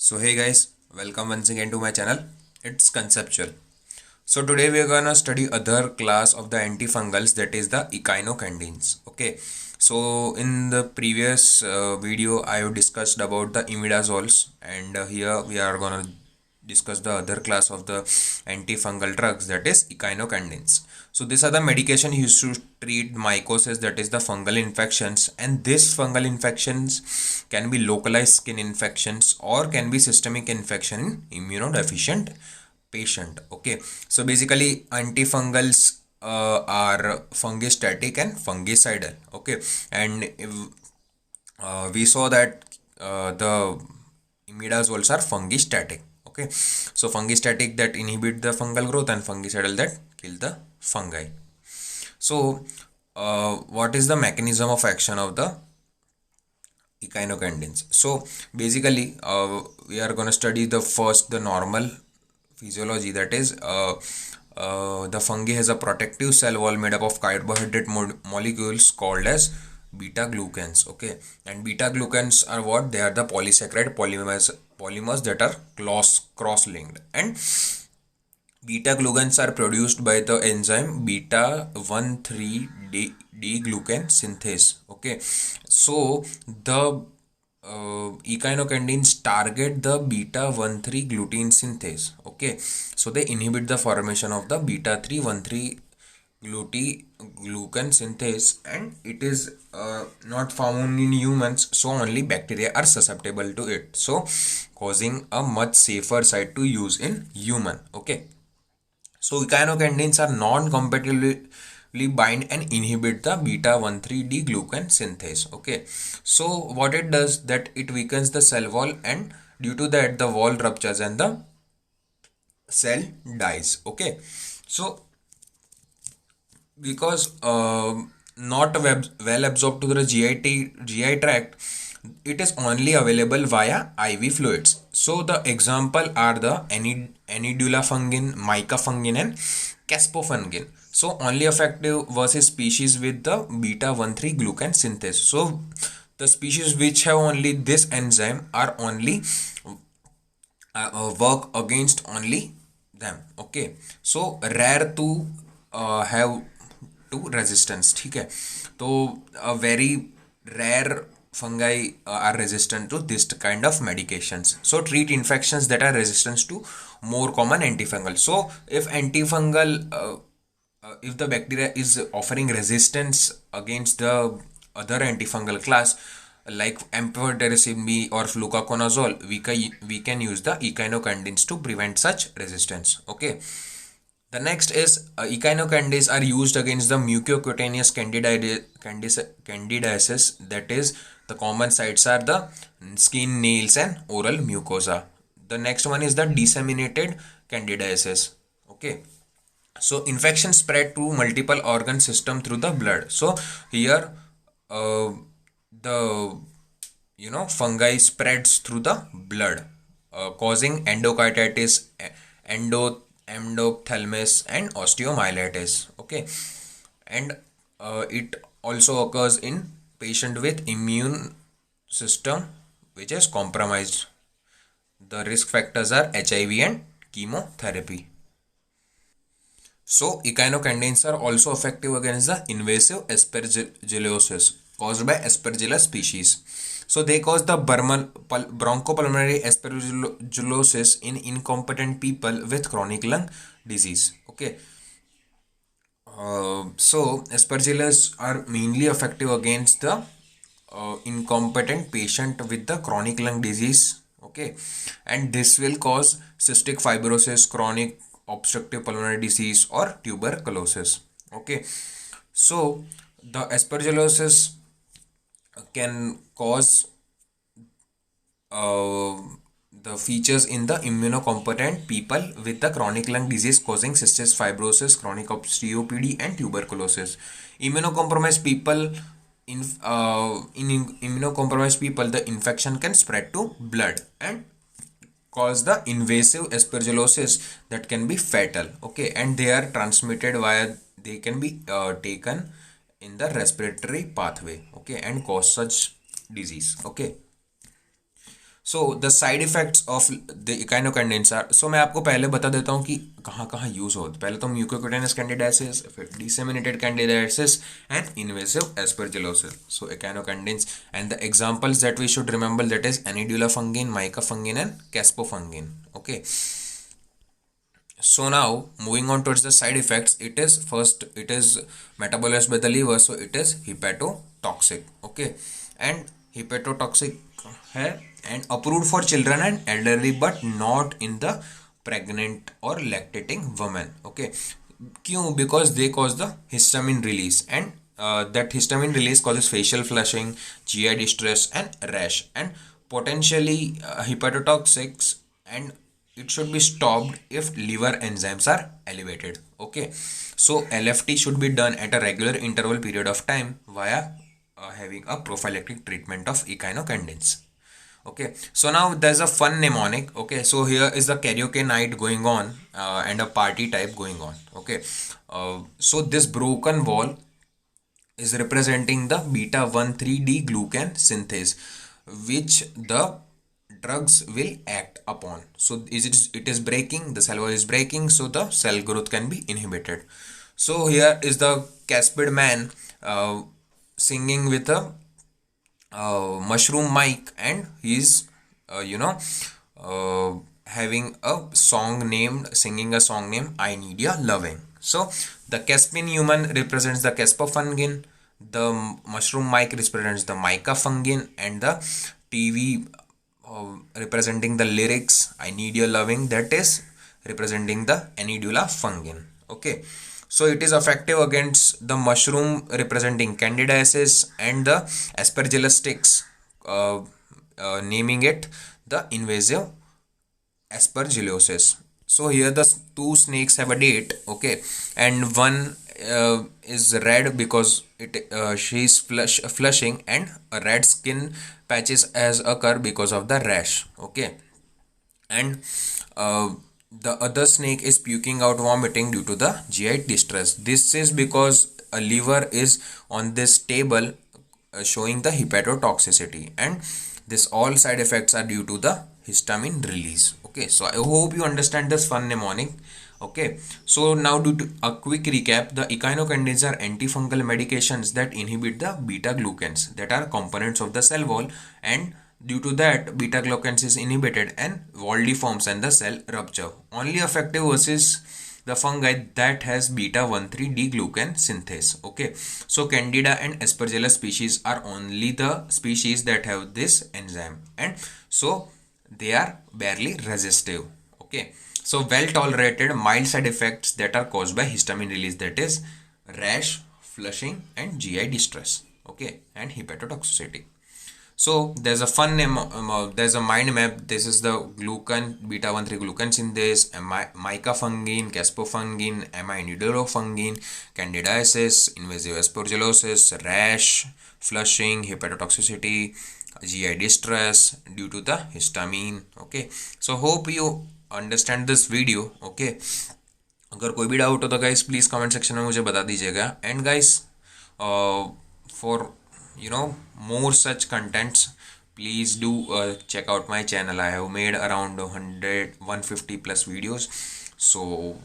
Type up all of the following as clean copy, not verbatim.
So hey guys, welcome once again to my channel. It's conceptual. So today we are gonna study other class of the antifungals, that is the echinocandins. Okay. So in the previous video I have discussed about the imidazoles, and here we are gonna discuss the other class of the antifungal drugs, that is echinocandins. So these are the medication used to treat mycosis, that is the fungal infections, and this fungal infections can be localized skin infections or can be systemic infection in immunodeficient patient. Okay, so basically antifungals are fungistatic and fungicidal. Okay, and if, we saw that the imidazoles are fungistatic. Okay, so fungistatic that inhibit the fungal growth and fungicidal that kill the fungi. So what is the mechanism of action of the echinocandins? So basically we are going to study the normal physiology, that is the fungi has a protective cell wall made up of carbohydrate molecules called as beta glucans. Okay, and beta glucans are what? They are the polysaccharide polymers that are cross linked, and beta glucans are produced by the enzyme beta 1,3 D-glucan synthase. Okay, so the echinocandins target the beta 1,3 gluten synthase. Okay, so they inhibit the formation of the beta 3,1,3 glucan synthase, and it is not found in humans, so only bacteria are susceptible to it, so causing a much safer site to use in human. Okay, so echinocandins are non-competitively bind and inhibit the beta 1,3 D glucan synthase. Okay, so what it does, that it weakens the cell wall, and due to that the wall ruptures and the cell dies. Okay, so because not well absorbed to the GI tract, it is only available via IV fluids. So the example are the Anidulafungin, Micafungin and Caspofungin. So only effective versus species with the beta 1,3 glucan synthase. So the species which have only this enzyme are only work against only them. Okay, so rare to have to resistance. ठीक है, तो a very rare fungi are resistant to this kind of medications. So treat infections that are resistant to more common antifungal. So if the bacteria is offering resistance against the other antifungal class like amphotericin B or fluconazole, we can use the echinocandins to prevent such resistance. Okay, the next is echinocandins are used against the mucocutaneous candidiasis, that is the common sites are the skin, nails and oral mucosa. The next one is the disseminated candidiasis. Okay, so infection spread to multiple organ system through the blood. So here the fungi spreads through the blood, causing endocarditis, endophthalmus and osteomyelitis. Okay, and it also occurs in patient with immune system which is compromised. The risk factors are HIV and chemotherapy. So echinocandins are also effective against the invasive aspergillosis caused by Aspergillus species. So they cause the bronchopulmonary aspergillosis in incompetent people with chronic lung disease. Okay. So aspergillus are mainly effective against the incompetent patient with the chronic lung disease. Okay, and this will cause cystic fibrosis, chronic obstructive pulmonary disease or tuberculosis. Okay, so the aspergillosis can cause uh, the features in the immunocompetent people with the chronic lung disease causing cystic fibrosis, chronic COPD and tuberculosis. Immunocompromised people, in immunocompromised people, the infection can spread to blood and cause the invasive aspergillosis that can be fatal. Okay, and they are transmitted via, they can be taken in the respiratory pathway. Okay, and cause such disease. Okay, so the side effects of the echinocandins are, so मैं आपको पहले बता देता हूँ कि कहाँ कहाँ use होते हैं. पहले तो म्यूकोक्यूटेनस कैंडिडाइसिस, फिर disseminated candidiasis and invasive aspergillosis. So echinocandins and the examples that we should remember, that is anidulafungin, micafungin and caspofungin. Okay. So now moving on towards the side effects, it is first, it is metabolized by the liver, so it is hepatotoxic. Okay. And hepatotoxic है and approved for children and elderly but not in the pregnant or lactating women. Okay. क्यों? Because they cause the histamine release, and that histamine release causes facial flushing, GI distress and rash, and potentially hepatotoxics, and it should be stopped if liver enzymes are elevated. Okay. So LFT should be done at a regular interval period of time via having a prophylactic treatment of echinocandins. Okay. So now there's a fun mnemonic. Okay. So here is the karaoke night going on and a party type going on. Okay. So this broken wall is representing the beta 1,3-D glucan synthase, which the drugs will act upon. So it is breaking, the cell wall is breaking, so the cell growth can be inhibited. So here is the Caspid man singing with a mushroom mic, and he's having a song named, singing a song named I Need Your Loving. So the Caspian human represents the Caspofungin, the mushroom mic represents the mica fungin, and the TV representing the lyrics I Need Your Loving, that is representing the Anidula fungin. Okay. So it is effective against the mushroom representing candidiasis and the aspergillus sticks, naming it the invasive aspergillosis. So here the two snakes have a date. Okay. And one is red because she is flushing, and a red skin patches has occur because of the rash. Okay. And the other snake is puking out vomiting due to the GI distress. This is because a liver is on this table showing the hepatotoxicity, and this all side effects are due to the histamine release. Okay, so I hope you understand this fun mnemonic. Okay, so now do a quick recap. The echinocandins are antifungal medications that inhibit the beta glucans that are components of the cell wall, and due to that, beta glucans is inhibited and wall deforms and the cell rupture. Only effective versus the fungi that has beta 1,3-D glucan synthase. Okay, so Candida and Aspergillus species are only the species that have this enzyme, and so they are barely resistive. Okay, so well tolerated, mild side effects that are caused by histamine release, that is rash, flushing and GI distress. Okay, and hepatotoxicity. So there's a fun name, there's a mind map. This is the glucan, beta 1,3 glucan synthase, mica fungin, caspofungin, aminidulofungin, candidiasis, invasive aspergillosis, rash, flushing, hepatotoxicity, GI distress due to the histamine. Okay, so hope you understand this video. Okay, अगर कोई भी doubt हो तो guys please comment section में मुझे बता दीजिएगा. And guys for more such contents, please do check out my channel. I have made around 150 plus videos, so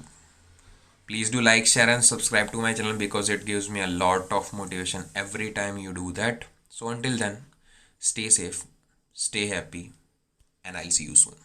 please do like, share and subscribe to my channel, because it gives me a lot of motivation every time you do that. So until then, stay safe, stay happy, and I'll see you soon.